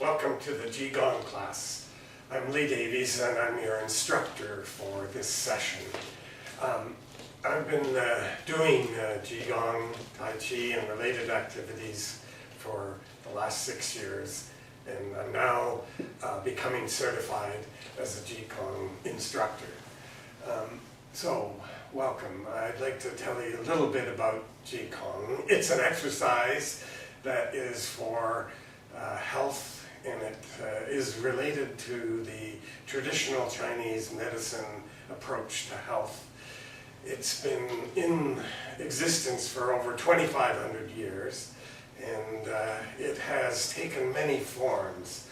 Welcome to the Qigong class. I'm Lee Davies and I'm your instructor for this session. I've been doing Qigong, Tai Chi and related activities for the last 6 years, and I'm now becoming certified as a Qigong instructor. So welcome. I'd like to tell you a little bit about Qigong. It's an exercise that is for health, and it is related to the traditional Chinese medicine approach to health. It's been in existence for over 2,500 years, and it has taken many forms.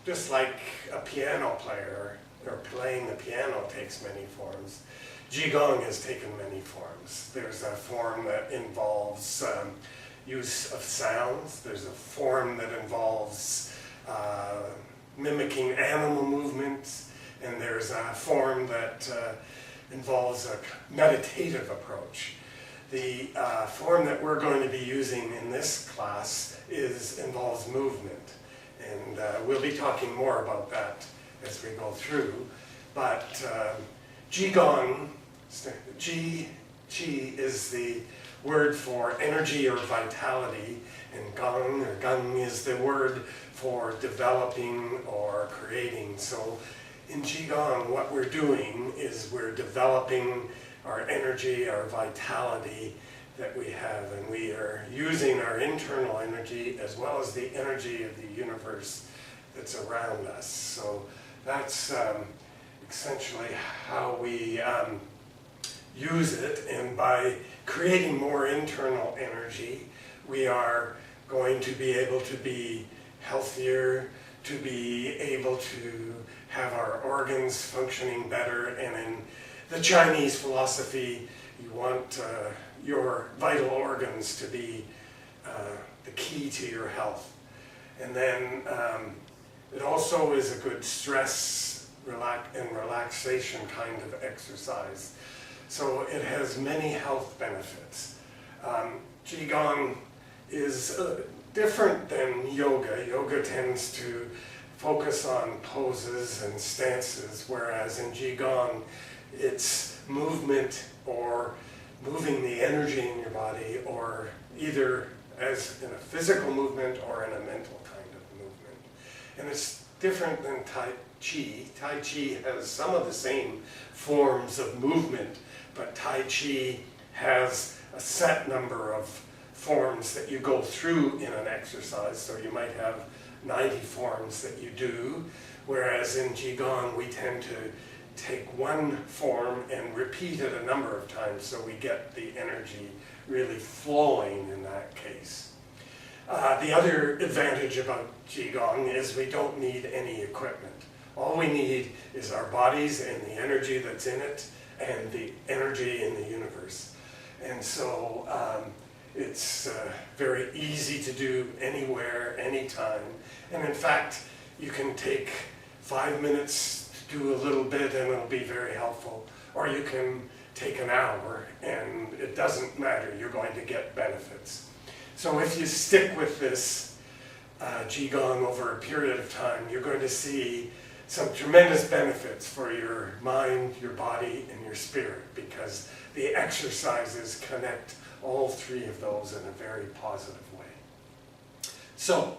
Just like a piano player, or playing the piano takes many forms, Qigong has taken many forms. There's a form that involves use of sounds. There's a form that involves mimicking animal movements, and there's a form that involves a meditative approach. The form that we're going to be using in this class involves movement, and we'll be talking more about that as we go through. But Qigong, Qi is the word for energy or vitality, and Gang is the word for developing or creating. So in Qigong, what we're doing is we're developing our energy, our vitality that we have, and we are using our internal energy as well as the energy of the universe that's around us. So that's essentially how we use it, and by creating more internal energy, we are going to be able to be healthier, to be able to have our organs functioning better. And in the Chinese philosophy, you want your vital organs to be the key to your health. And then it also is a good stress and relaxation kind of exercise. So it has many health benefits. Qigong is different than yoga. Yoga tends to focus on poses and stances, whereas in Qigong, it's movement or moving the energy in your body, or either as in a physical movement or in a mental kind of movement. And it's different than Tai Chi. Tai Chi has some of the same forms of movement, but Tai Chi has a set number of forms that you go through in an exercise. So you might have 90 forms that you do, whereas in Qigong we tend to take one form and repeat it a number of times so we get the energy really flowing in that case. The other advantage about Qigong is we don't need any equipment. All we need is our bodies and the energy that's in it, and the energy in the universe. And so it's very easy to do anywhere, anytime. And in fact, you can take 5 minutes to do a little bit and it'll be very helpful. Or you can take an hour and it doesn't matter, you're going to get benefits. So if you stick with this Qigong over a period of time, you're going to see some tremendous benefits for your mind, your body, and your spirit, because the exercises connect all three of those in a very positive way. So,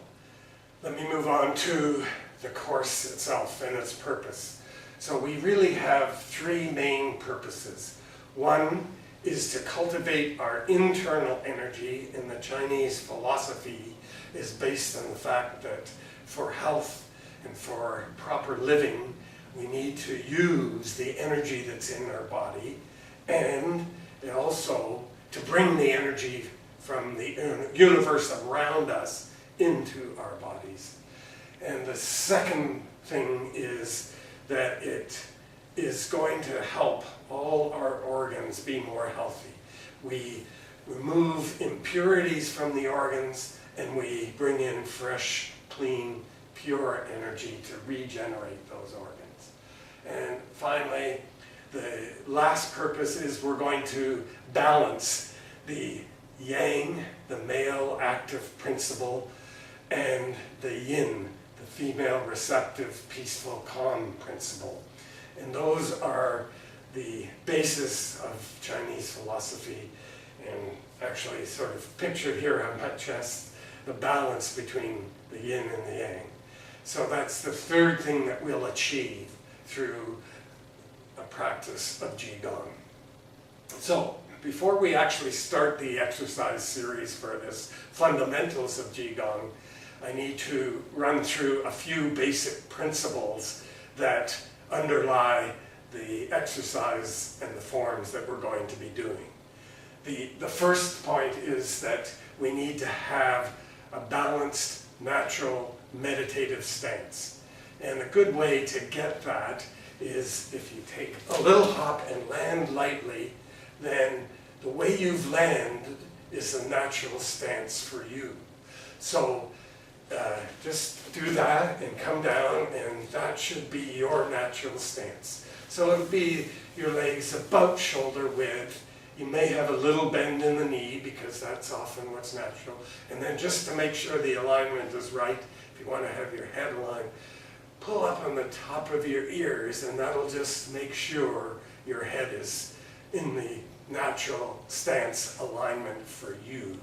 let me move on to the course itself and its purpose. So we really have three main purposes. One is to cultivate our internal energy, and the Chinese philosophy is based on the fact that for health and for proper living, we need to use the energy that's in our body, and also to bring the energy from the universe around us into our bodies. And the second thing is that it is going to help all our organs be more healthy. We remove impurities from the organs, and we bring in fresh, clean, pure energy to regenerate those organs. And finally, the last purpose is we're going to balance the yang, the male active principle, and the yin, the female receptive, peaceful, calm principle. And those are the basis of Chinese philosophy, and actually sort of pictured here on my chest, the balance between the yin and the yang. So that's the third thing that we'll achieve through a practice of Qigong. So before we actually start the exercise series for this fundamentals of Qigong, I need to run through a few basic principles that underlie the exercise and the forms that we're going to be doing. The first point is that we need to have a balanced, natural, meditative stance. And a good way to get that is if you take a little hop and land lightly, then the way you've landed is a natural stance for you. So just do that and come down, and that should be your natural stance. So it'll be your legs about shoulder width. You may have a little bend in the knee because that's often what's natural. And then just to make sure the alignment is right, if you want to have your head aligned, pull up on the top of your ears, and that'll just make sure your head is in the natural stance alignment for you.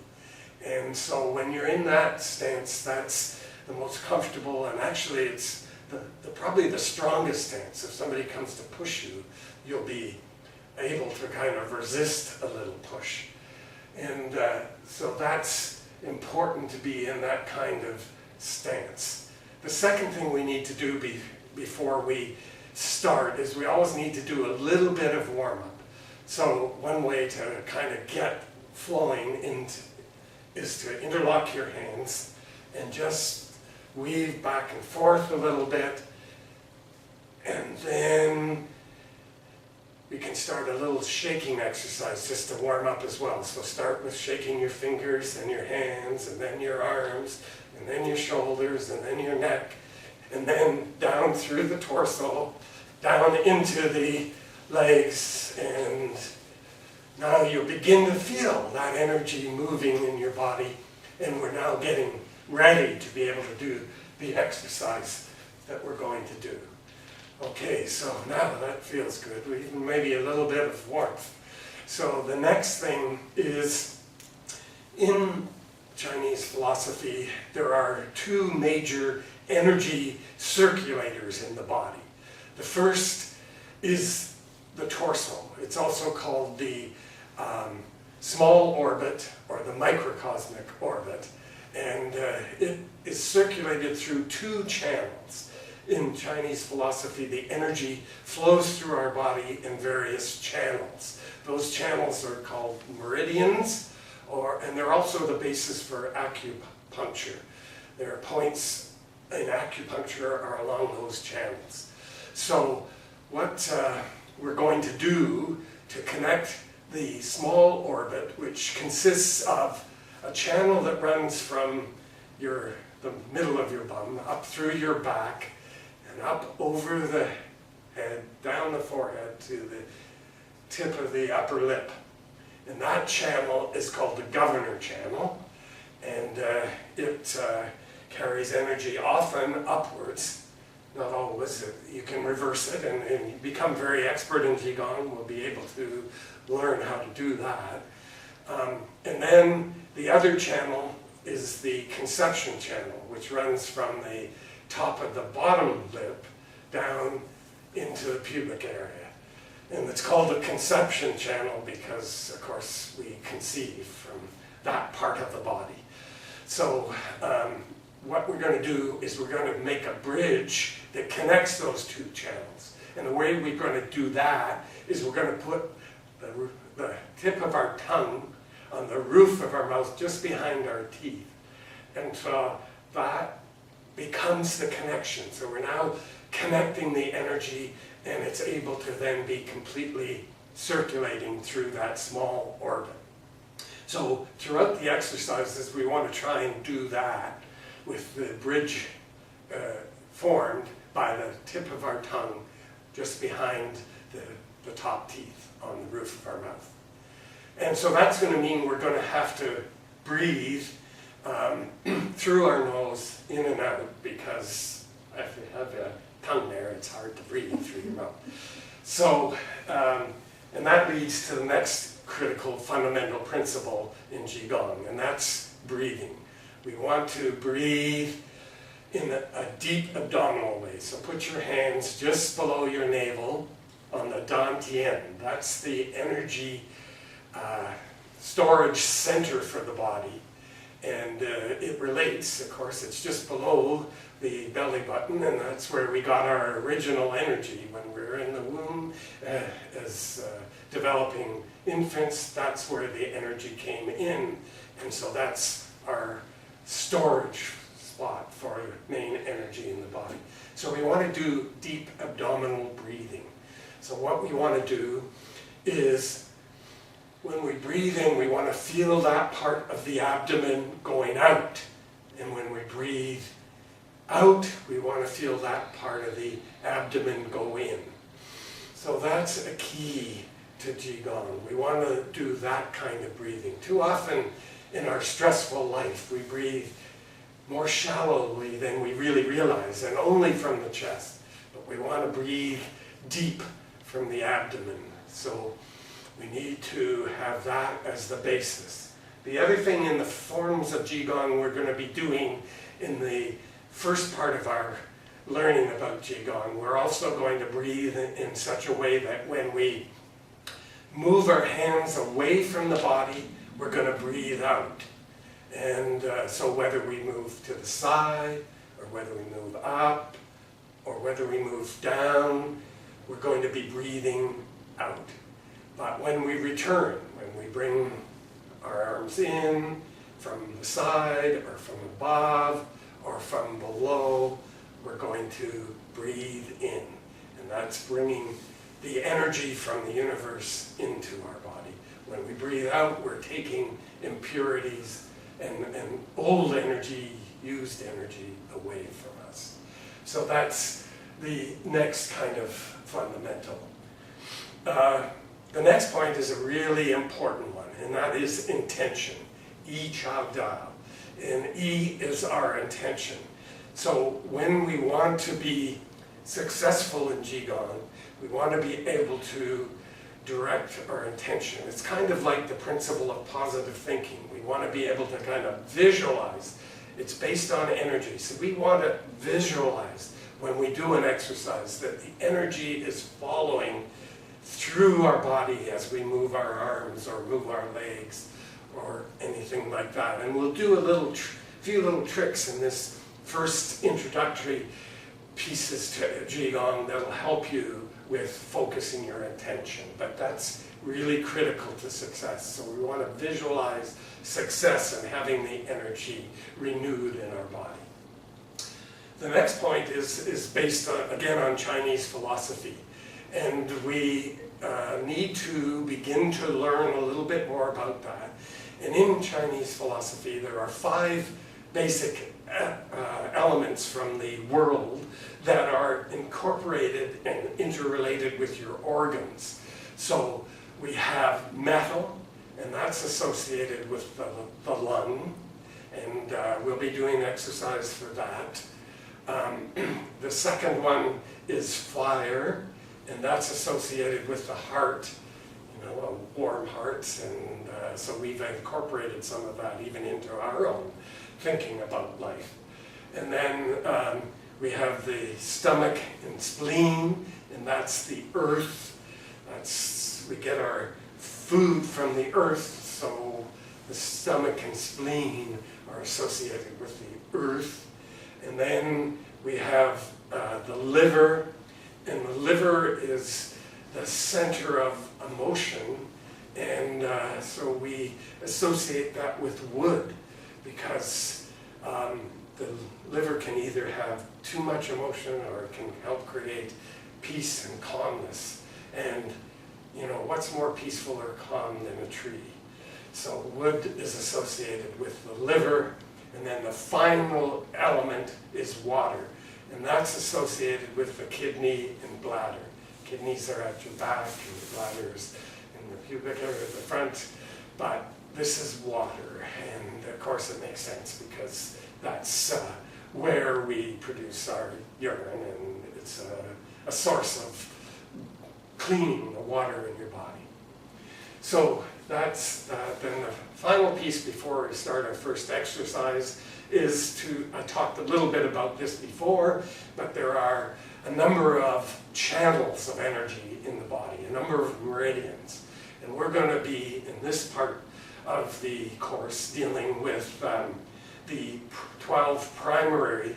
And so when you're in that stance, that's the most comfortable, and actually it's probably the strongest stance. If somebody comes to push you, you'll be able to kind of resist a little push. And so that's important to be in that kind of stance. The second thing we need to do before we start is we always need to do a little bit of warm-up. So one way to kind of get flowing is to interlock your hands and just weave back and forth a little bit, and then we can start a little shaking exercise just to warm up as well. So start with shaking your fingers and your hands, and then your arms, and then your shoulders, and then your neck, and then down through the torso, down into the legs, and now you'll begin to feel that energy moving in your body, and we're now getting ready to be able to do the exercise that we're going to do. Okay, so now that feels good, even maybe a little bit of warmth. So the next thing is, in Chinese philosophy, there are two major energy circulators in the body. The first is the torso. It's also called the small orbit or the microcosmic orbit, and it is circulated through two channels. In Chinese philosophy, the energy flows through our body in various channels. Those channels are called meridians, and they're also the basis for acupuncture. There are points in acupuncture are along those channels. So what we're going to do to connect the small orbit, which consists of a channel that runs from the middle of your bum up through your back and up over the head, down the forehead to the tip of the upper lip. And that channel is called the governor channel, and it carries energy often upwards, not always. You can reverse it, and you become very expert in Qigong. We'll be able to learn how to do that. And then the other channel is the conception channel, which runs from the top of the bottom lip down into the pubic area. And it's called the conception channel because, of course, we conceive from that part of the body. So what we're going to do is we're going to make a bridge that connects those two channels. And the way we're going to do that is we're going to put the tip of our tongue on the roof of our mouth just behind our teeth. And so that becomes the connection. So we're now connecting the energy, and it's able to then be completely circulating through that small orbit. So throughout the exercises, we want to try and do that with the bridge formed by the tip of our tongue just behind the top teeth on the roof of our mouth. And so that's going to mean we're going to have to breathe through our nose, in and out, because if you have a tongue there, it's hard to breathe through your mouth. So, and that leads to the next critical fundamental principle in Qigong, and that's breathing. We want to breathe in a deep abdominal way. So put your hands just below your navel on the dantian. That's the energy storage center for the body. And it relates, of course, it's just below the belly button, and that's where we got our original energy when we were in the womb as developing infants. That's where the energy came in, and so that's our storage spot for main energy in the body. So we want to do deep abdominal breathing. So what we want to do is, when we breathe in, we want to feel that part of the abdomen going out. And when we breathe out, we want to feel that part of the abdomen go in. So that's a key to Qigong. We want to do that kind of breathing. Too often in our stressful life, we breathe more shallowly than we really realize, and only from the chest. But we want to breathe deep from the abdomen. So we need to have that as the basis. The other thing in the forms of Qigong we're going to be doing in the first part of our learning about Qigong, we're also going to breathe in such a way that when we move our hands away from the body, we're going to breathe out. And so whether we move to the side, or whether we move up, or whether we move down, we're going to be breathing out. But when we return, when we bring our arms in from the side, or from above, or from below, we're going to breathe in. And that's bringing the energy from the universe into our body. When we breathe out, we're taking impurities and old energy, used energy, away from us. So that's the next kind of fundamental. The next point is a really important one, and that is intention. I Cha Da. And I is our intention. So when we want to be successful in Qigong, we want to be able to direct our intention. It's kind of like the principle of positive thinking. We want to be able to kind of visualize. It's based on energy. So we want to visualize when we do an exercise that the energy is following through our body as we move our arms or move our legs or anything like that. And we'll do a few little tricks in this first introductory pieces to Qigong that'll help you with focusing your attention. But that's really critical to success. So we want to visualize success and having the energy renewed in our body. The next point is based on, again, on Chinese philosophy. And we need to begin to learn a little bit more about that. And in Chinese philosophy, there are 5 basic elements from the world that are incorporated and interrelated with your organs. So we have metal, and that's associated with the lung, and we'll be doing exercise for that. The second one is fire, and that's associated with the heart, you know, a warm heart, and so we've incorporated some of that even into our own thinking about life. And then we have the stomach and spleen, and that's the earth. We get our food from the earth, so the stomach and spleen are associated with the earth. And then we have the liver, and the liver is the center of emotion, and so we associate that with wood, because the liver can either have too much emotion or it can help create peace and calmness. And you know, what's more peaceful or calm than a tree? So wood is associated with the liver, and then the final element is water, and that's associated with the kidney and bladder. Kidneys are at your back, and the bladder is in the pubic area at the front. but this is water, and of course it makes sense because that's where we produce our urine, and it's a source of cleaning the water in your body. So that's then the final piece before we start our first exercise is I talked a little bit about this before, but there are a number of channels of energy in the body, a number of meridians. And we're going to be, in this part of the course, dealing with the 12 primary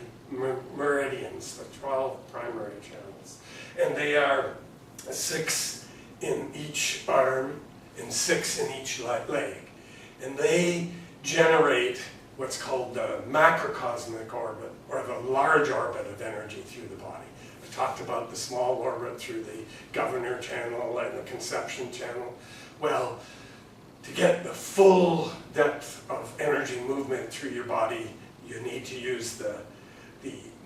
meridians, the 12 primary channels. And they are 6 in each arm and 6 in each leg. And they generate what's called the macrocosmic orbit, or the large orbit of energy through the body. I talked about the small orbit through the governor channel and the conception channel. Well, to get the full depth of energy movement through your body, you need to use the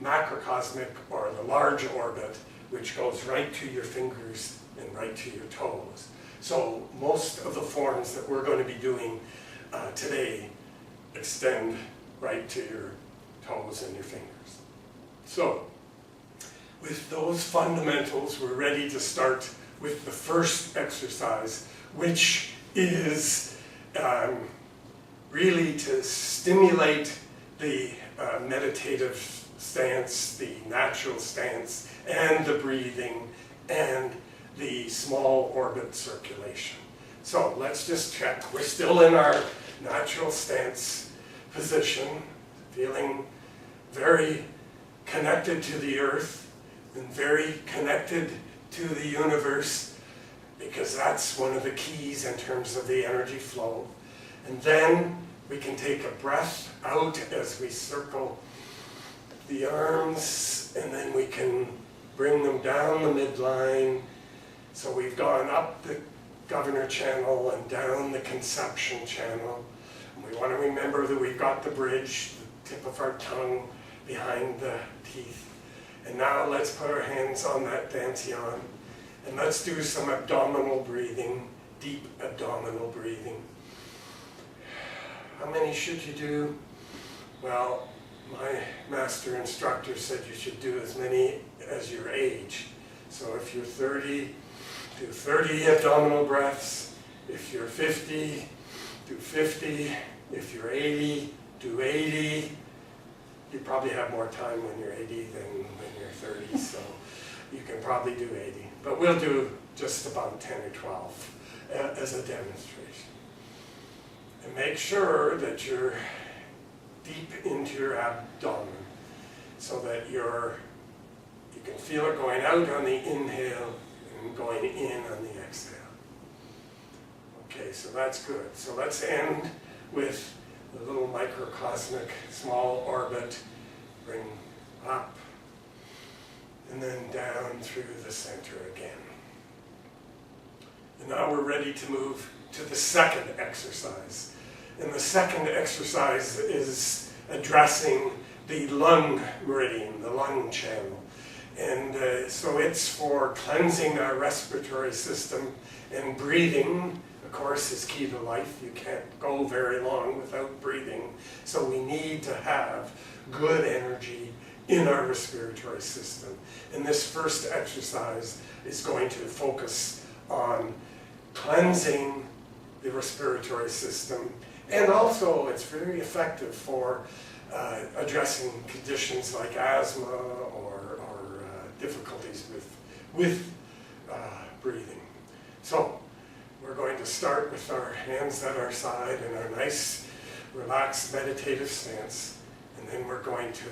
macrocosmic, or the large orbit, which goes right to your fingers and right to your toes. So most of the forms that we're going to be doing today extend right to your toes and your fingers. So, with those fundamentals, we're ready to start with the first exercise, which is really to stimulate the meditative stance, the natural stance, and the breathing, and the small orbit circulation. So let's just check. We're still in our natural stance position, feeling very connected to the earth and very connected to the universe, because that's one of the keys in terms of the energy flow. And then we can take a breath out as we circle the arms, and then we can bring them down the midline. So we've gone up the governor channel and down the conception channel. And we want to remember that we've got the bridge, the tip of our tongue behind the teeth. And now let's put our hands on that dantian, and let's do some abdominal breathing, deep abdominal breathing. How many should you do? Well, my master instructor said you should do as many as your age. So if you're 30, do 30 abdominal breaths. If you're 50, do 50. If you're 80, do 80. You probably have more time when you're 80 than when you're 30, so you can probably do 80. But we'll do just about 10 or 12 as a demonstration. And make sure that you're deep into your abdomen so that you can feel it going out on the inhale and going in on the exhale. Okay, so that's good. So let's end with the little microcosmic small orbit. Bring up and then down through the center again. And now we're ready to move to the second exercise. And the second exercise is addressing the lung meridian, the lung channel. And so it's for cleansing our respiratory system, and breathing, of course, is key to life. You can't go very long without breathing. So we need to have good energy in our respiratory system. And this first exercise is going to focus on cleansing the respiratory system. And also, it's very effective for addressing conditions like asthma or difficulties with breathing. So, we're going to start with our hands at our side in our nice, relaxed, meditative stance. And then we're going to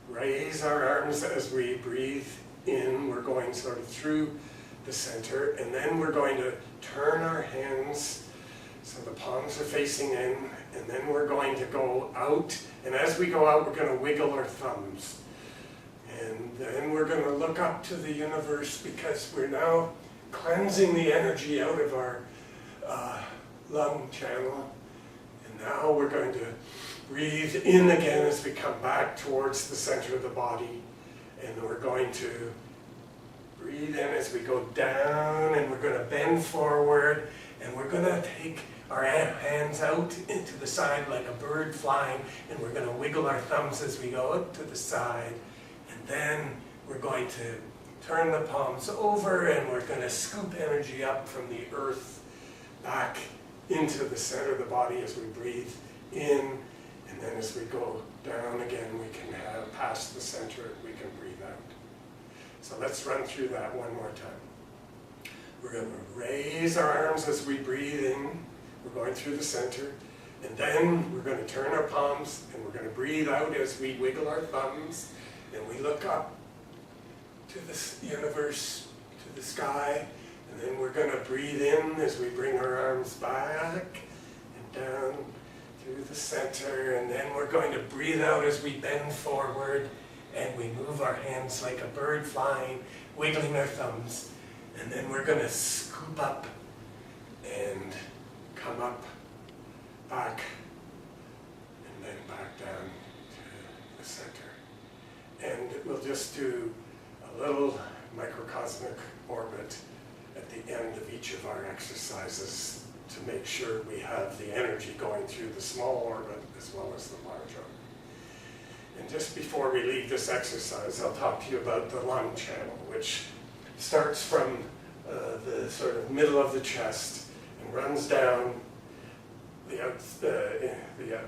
raise our arms as we breathe in. We're going sort of through the center. And then we're going to turn our hands so the palms are facing in, and then we're going to go out, and as we go out, we're going to wiggle our thumbs. And then we're going to look up to the universe, because we're now cleansing the energy out of our lung channel. And now we're going to breathe in again as we come back towards the center of the body. And we're going to breathe in as we go down, and we're going to bend forward. And we're gonna take our hands out into the side like a bird flying, and we're gonna wiggle our thumbs as we go out to the side. And then we're going to turn the palms over, and we're gonna scoop energy up from the earth back into the center of the body as we breathe in. And then as we go down again, we can have past the center, we can breathe out. So let's run through that one more time. We're going to raise our arms as we breathe in. We're going through the center. And then we're going to turn our palms and we're going to breathe out as we wiggle our thumbs. And we look up to the universe, to the sky. And then we're going to breathe in as we bring our arms back and down through the center. And then we're going to breathe out as we bend forward and we move our hands like a bird flying, wiggling our thumbs. And then we're going to scoop up and come up, back, and then back down to the center. And we'll just do a little microcosmic orbit at the end of each of our exercises to make sure we have the energy going through the small orbit as well as the large orbit. And just before we leave this exercise, I'll talk to you about the lung channel, which starts from the sort of middle of the chest and runs down the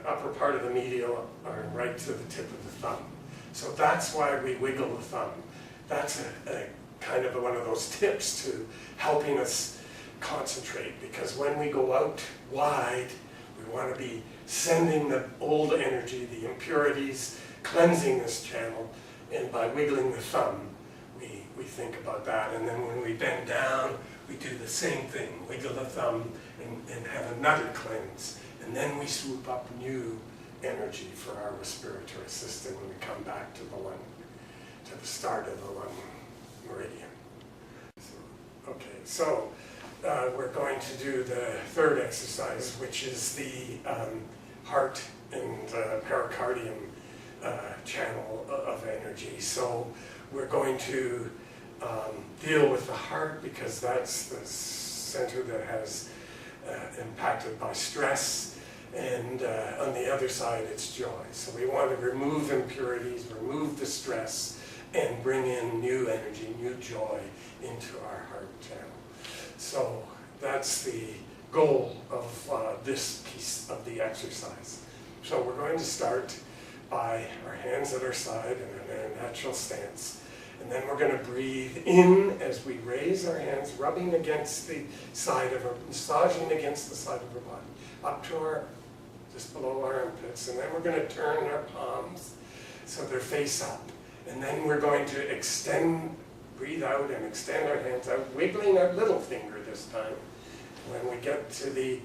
upper part of the medial arm right to the tip of the thumb. So that's why we wiggle the thumb. That's a kind of one of those tips to helping us concentrate, because when we go out wide, we want to be sending the old energy, the impurities, cleansing this channel, and by wiggling the thumb, we think about that. And then when we bend down, we do the same thing, wiggle the thumb and have another cleanse. And then we swoop up new energy for our respiratory system when we come back to the lung, to the start of the lung meridian. So we're going to do the third exercise, which is the heart and pericardium channel of energy. So we're going to deal with the heart because that's the center that has impacted by stress, and on the other side it's joy. So we want to remove impurities, remove the stress, and bring in new energy, new joy into our heart channel. So that's the goal of this piece of the exercise. So we're going to start by our hands at our side in a natural stance. And then we're going to breathe in as we raise our hands, rubbing against the side of our, massaging against the side of our body, up to our, just below our armpits. And then we're going to turn our palms so they're face up. And then we're going to extend, breathe out and extend our hands out, wiggling our little finger this time. When we get to the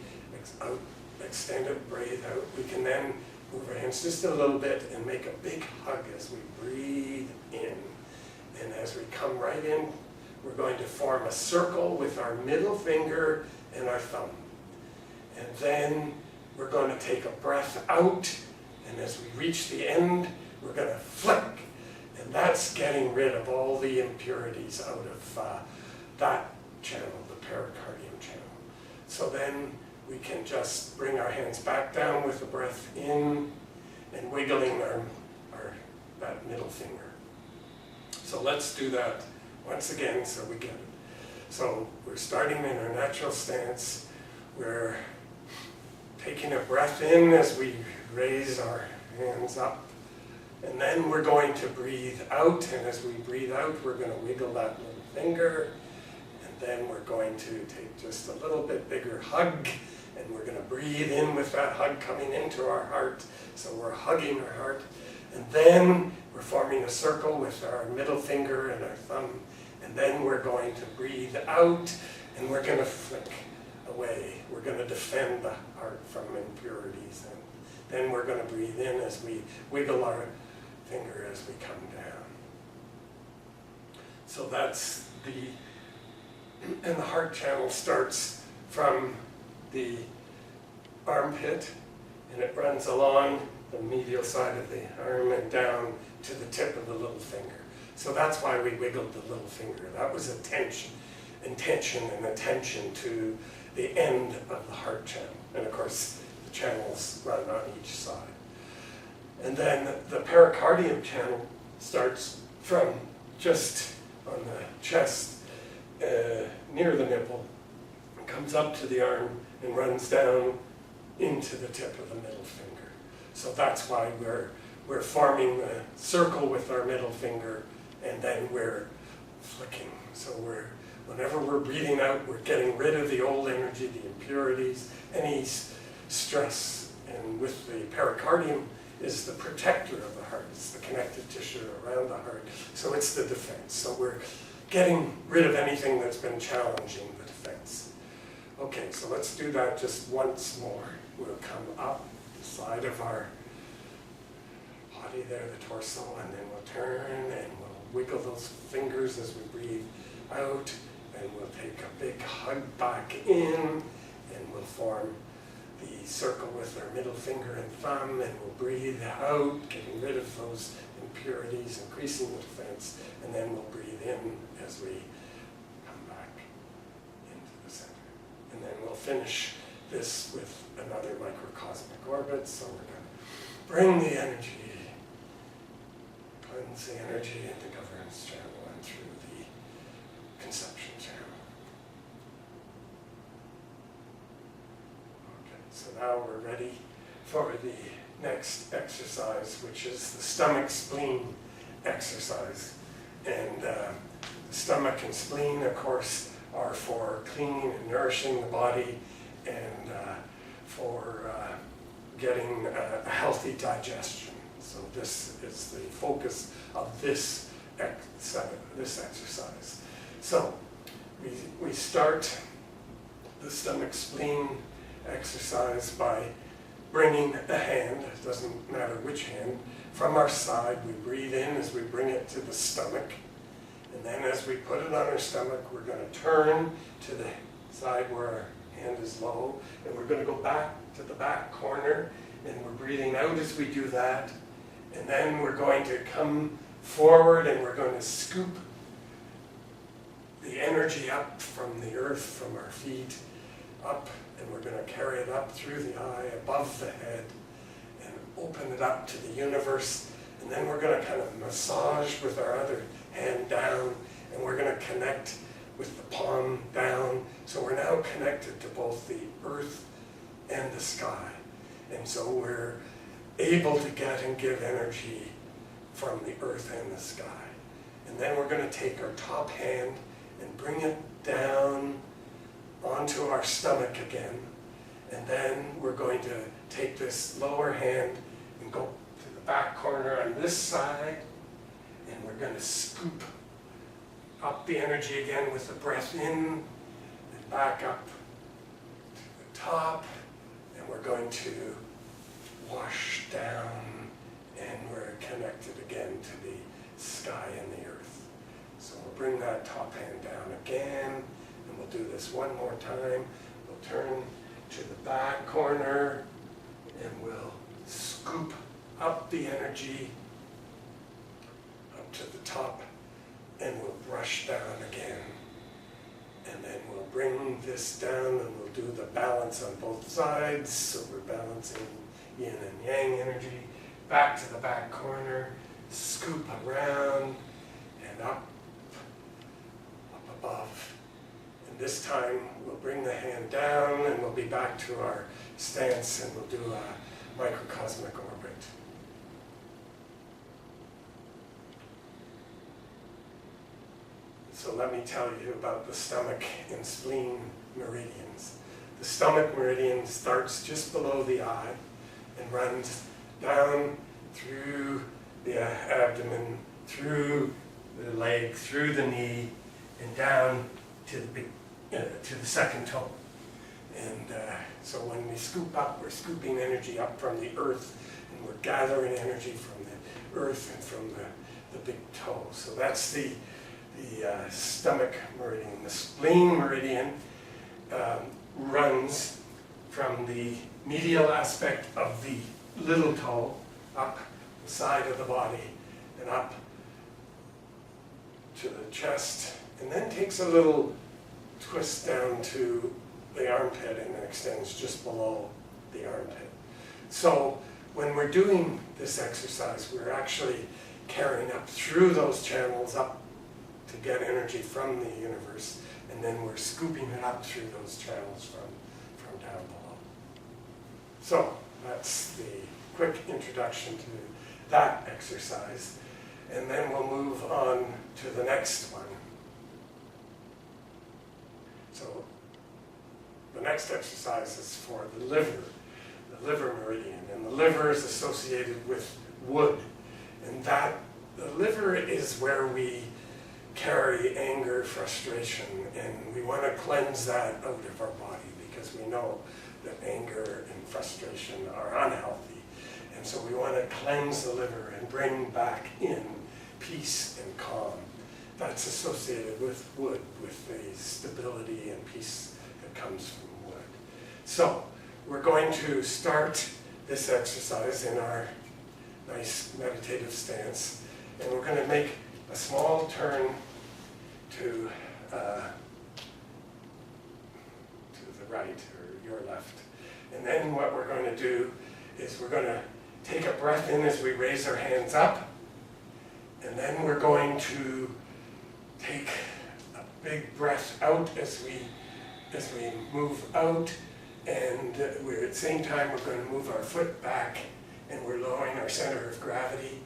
extended breathe out, we can then move our hands just a little bit and make a big hug as we breathe in. And as we come right in, we're going to form a circle with our middle finger and our thumb. And then we're going to take a breath out, and as we reach the end, we're going to flick. And that's getting rid of all the impurities out of that channel, the pericardium channel. So then we can just bring our hands back down with the breath in and wiggling that middle finger. So let's do that once again so we get it. So we're starting in our natural stance. We're taking a breath in as we raise our hands up. And then we're going to breathe out. And as we breathe out, we're going to wiggle that little finger. And then we're going to take just a little bit bigger hug. And we're going to breathe in with that hug coming into our heart. So we're hugging our heart. And then we're forming a circle with our middle finger and our thumb. And then we're going to breathe out, and we're going to flick away. We're going to defend the heart from impurities. And then we're going to breathe in as we wiggle our finger as we come down. So that's and the heart channel starts from the armpit, and it runs along the medial side of the arm and down to the tip of the little finger. So that's why we wiggled the little finger. That was intention and attention to the end of the heart channel. And of course, the channels run on each side. And then the pericardium channel starts from just on the chest, near the nipple, comes up to the arm and runs down into the tip of the middle finger. So that's why we're forming the circle with our middle finger, and then we're flicking. So whenever we're breathing out, we're getting rid of the old energy, the impurities, any stress. And with the pericardium is the protector of the heart. It's the connective tissue around the heart. So it's the defense. So we're getting rid of anything that's been challenging the defense. Okay, so let's do that just once more. We'll come up the side of our body there, the torso, and then we'll turn and we'll wiggle those fingers as we breathe out, and we'll take a big hug back in, and we'll form the circle with our middle finger and thumb, and we'll breathe out, getting rid of those impurities, increasing the defense, and then we'll breathe in as we come back into the center. And then we'll finish this with another microcosmic orbit. So we're going to bring the energy, cleanse the energy into governance channel and through the conception channel. Okay, so now we're ready for the next exercise, which is the stomach spleen exercise. And the stomach and spleen, of course, are for cleaning and nourishing the body, and for getting a healthy digestion. So this is the focus of this exercise. So we start the stomach spleen exercise by bringing a hand, it doesn't matter which hand, from our side. We breathe in as we bring it to the stomach. And then as we put it on our stomach, we're going to turn to the side where our hand is low, and we're going to go back to the back corner, and we're breathing out as we do that. And then we're going to come forward, and we're going to scoop the energy up from the earth, from our feet, up, and we're going to carry it up through the eye, above the head, and open it up to the universe. And then we're going to kind of massage with our other hand down, and we're going to connect with the palm down. So we're now connected to both the earth and the sky. And so we're able to get and give energy from the earth and the sky. And then we're going to take our top hand and bring it down onto our stomach again. And then we're going to take this lower hand and go to the back corner on this side, and we're going to scoop up the energy again with the breath in, and back up to the top, and we're going to wash down, and we're connected again to the sky and the earth. So we'll bring that top hand down again, and we'll do this one more time. We'll turn to the back corner, and we'll scoop up the energy up to the top, and we'll brush down again. And then we'll bring this down, and we'll do the balance on both sides. So we're balancing yin and yang energy. Back to the back corner, scoop around, and up above. And this time we'll bring the hand down, and we'll be back to our stance, and we'll do a microcosmic orbit. So let me tell you about the stomach and spleen meridians. The stomach meridian starts just below the eye and runs down through the abdomen, through the leg, through the knee, and down to the second toe. And so when we scoop up, we're scooping energy up from the earth, and we're gathering energy from the earth and from the big toe. So that's the stomach meridian. The spleen meridian runs from the medial aspect of the little toe up the side of the body and up to the chest, and then takes a little twist down to the armpit and it extends just below the armpit. So when we're doing this exercise, we're actually carrying up through those channels up to get energy from the universe, and then we're scooping it up through those channels from down below. So that's the quick introduction to that exercise. And then we'll move on to the next one. So the next exercise is for the liver meridian. And the liver is associated with wood. And the liver is where we carry anger, frustration, and we want to cleanse that out of our body because we know that anger and frustration are unhealthy. And so we want to cleanse the liver and bring back in peace and calm. That's associated with wood, with the stability and peace that comes from wood. So we're going to start this exercise in our nice meditative stance, and we're going to make a small turn to the right or your left. And then what we're going to do is we're going to take a breath in as we raise our hands up, and then we're going to take a big breath out as we move out, and at the same time we're going to move our foot back and we're lowering our center of gravity,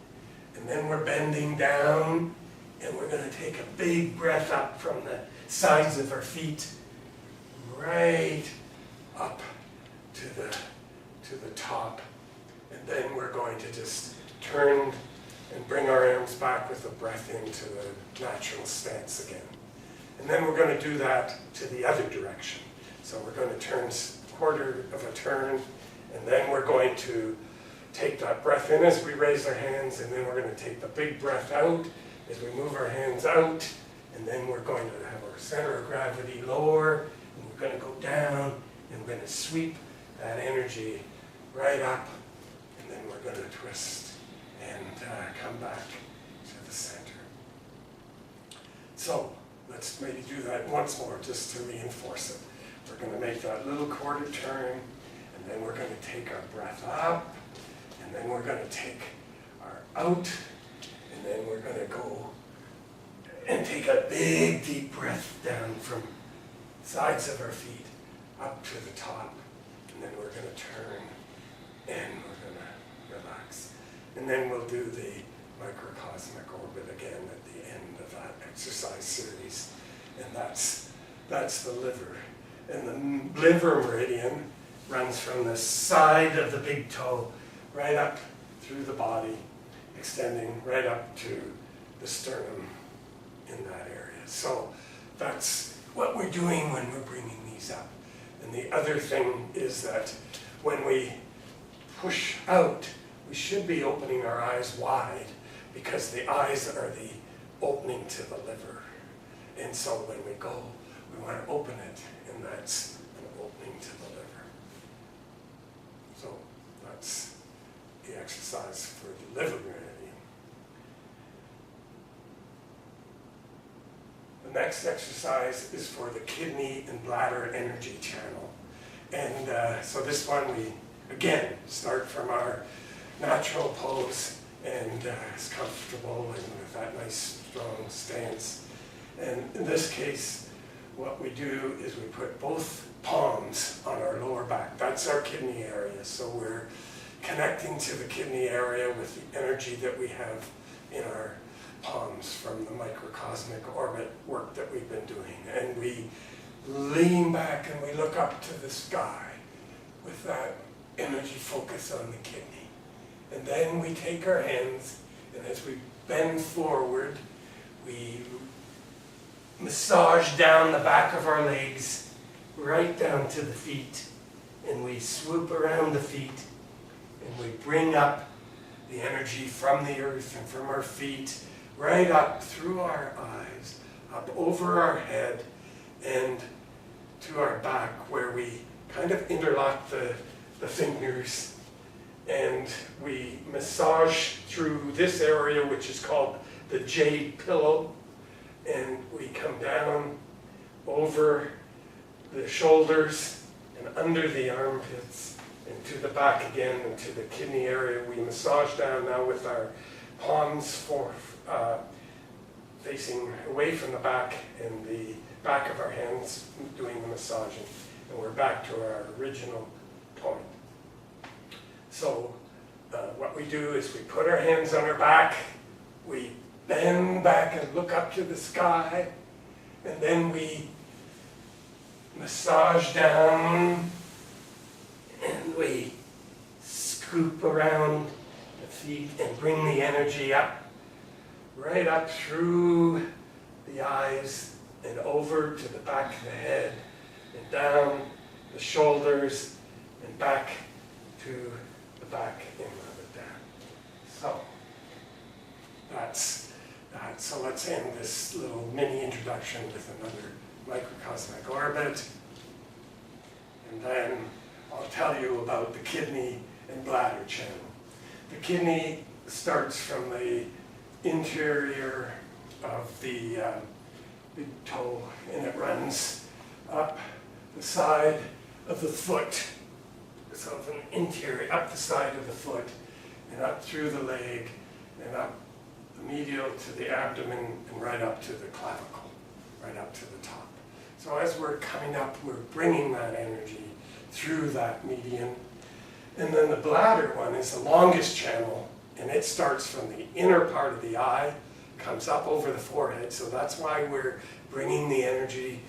and then we're bending down and we're going to take a big breath up from the sides of our feet right up to the top, and then we're going to just turn and bring our arms back with the breath into the natural stance again. And then we're going to do that to the other direction. So we're going to turn quarter of a turn, and then we're going to take that breath in as we raise our hands, and then we're going to take the big breath out as we move our hands out, and then we're going to have our center of gravity lower, and we're going to go down, and we're going to sweep that energy right up, and then we're going to twist and come back to the center. So let's maybe do that once more just to reinforce it. We're going to make that little quarter turn, and then we're going to take our breath up, and then we're going to take our out, and then we're going to go and take a big deep breath down from sides of our feet up to the top, and then we're going to turn and we're going to relax. And then we'll do the microcosmic orbit again at the end of that exercise series. And that's the liver. And the liver meridian runs from the side of the big toe right up through the body, extending right up to the sternum in that area. So that's what we're doing when we're bringing these up. And the other thing is that when we push out, we should be opening our eyes wide, because the eyes are the opening to the liver. And so when we go, we want to open it, and that's an opening to the liver. So that's the exercise for the liver meridian. The next exercise is for the kidney and bladder energy channel. And so this one we, again, start from our natural pose and is comfortable and with that nice strong stance. And in this case, what we do is we put both palms on our lower back. That's our kidney area. So we're connecting to the kidney area with the energy that we have in our palms from the microcosmic orbit work that we've been doing. And we lean back and we look up to the sky with that energy focus on the kidney. And then we take our hands, and as we bend forward, we massage down the back of our legs, right down to the feet, and we swoop around the feet, and we bring up the energy from the earth and from our feet, right up through our eyes, up over our head, and to our back, where we kind of interlock the fingers, and we massage through this area, which is called the jade pillow, and we come down over the shoulders and under the armpits and to the back again and to the kidney area. We massage down now with our palms facing away from the back and the back of our hands doing the massaging. And we're back to our original point. So what we do is we put our hands on our back, we bend back and look up to the sky, and then we massage down and we scoop around the feet and bring the energy up, right up through the eyes and over to the back of the head and down the shoulders and back to the back and rub it down. So that's that. So let's end this little mini introduction with another microcosmic orbit. And then I'll tell you about the kidney and bladder channel. The kidney starts from the interior of the big toe, and it runs up the side of the foot. So from the interior, up the side of the foot, and up through the leg, and up the medial to the abdomen, and right up to the clavicle, right up to the top. So as we're coming up, we're bringing that energy through that median. And then the bladder one is the longest channel, and it starts from the inner part of the eye, comes up over the forehead, so that's why we're bringing the energy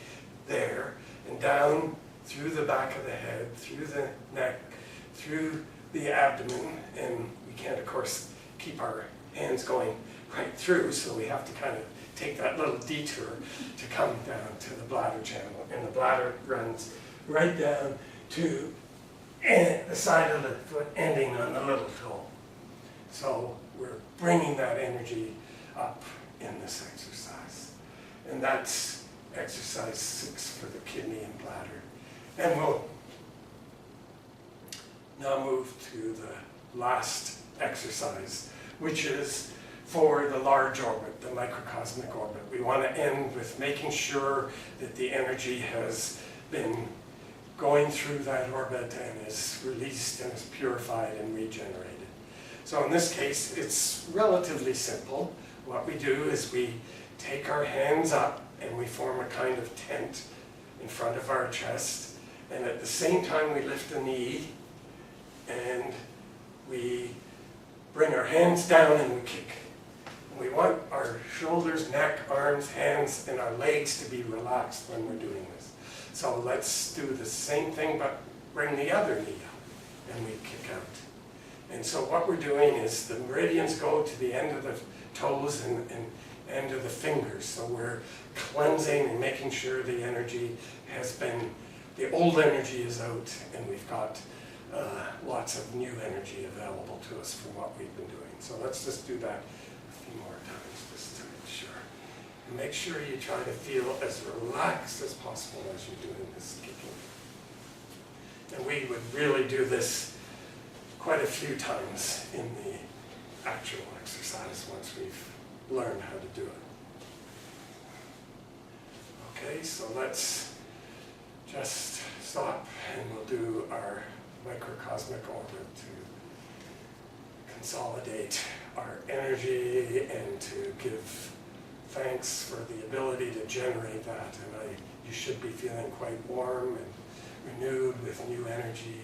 there, and down through the back of the head, through the neck, through the abdomen, and we can't, of course, keep our hands going right through, so we have to kind of take that little detour to come down to the bladder channel, and the bladder runs right down to the side of the foot ending on the little toe. So we're bringing that energy up in this exercise. And that's exercise 6 for the kidney and bladder. And we'll now move to the last exercise, which is for the large orbit, the microcosmic orbit. We want to end with making sure that the energy has been going through that orbit and is released and is purified and regenerated. So in this case, it's relatively simple. What we do is we take our hands up and we form a kind of tent in front of our chest, and at the same time we lift the knee and we bring our hands down and we kick. We want our shoulders, neck, arms, hands, and our legs to be relaxed when we're doing this. So let's do the same thing, but bring the other knee up, and we kick out. And so what we're doing is the meridians go to the end of the toes and end of the fingers. So we're cleansing and making sure the energy has been, the old energy is out, and we've got lots of new energy available to us from what we've been doing. So let's just do that a few more times just to make sure. And make sure you try to feel as relaxed as possible as you're doing this kicking. And we would really do this quite a few times in the actual exercise once we've learned how to do it. Okay, so let's just stop and we'll do our microcosmic orbit to consolidate our energy and to give thanks for the ability to generate that. And you should be feeling quite warm and renewed with new energy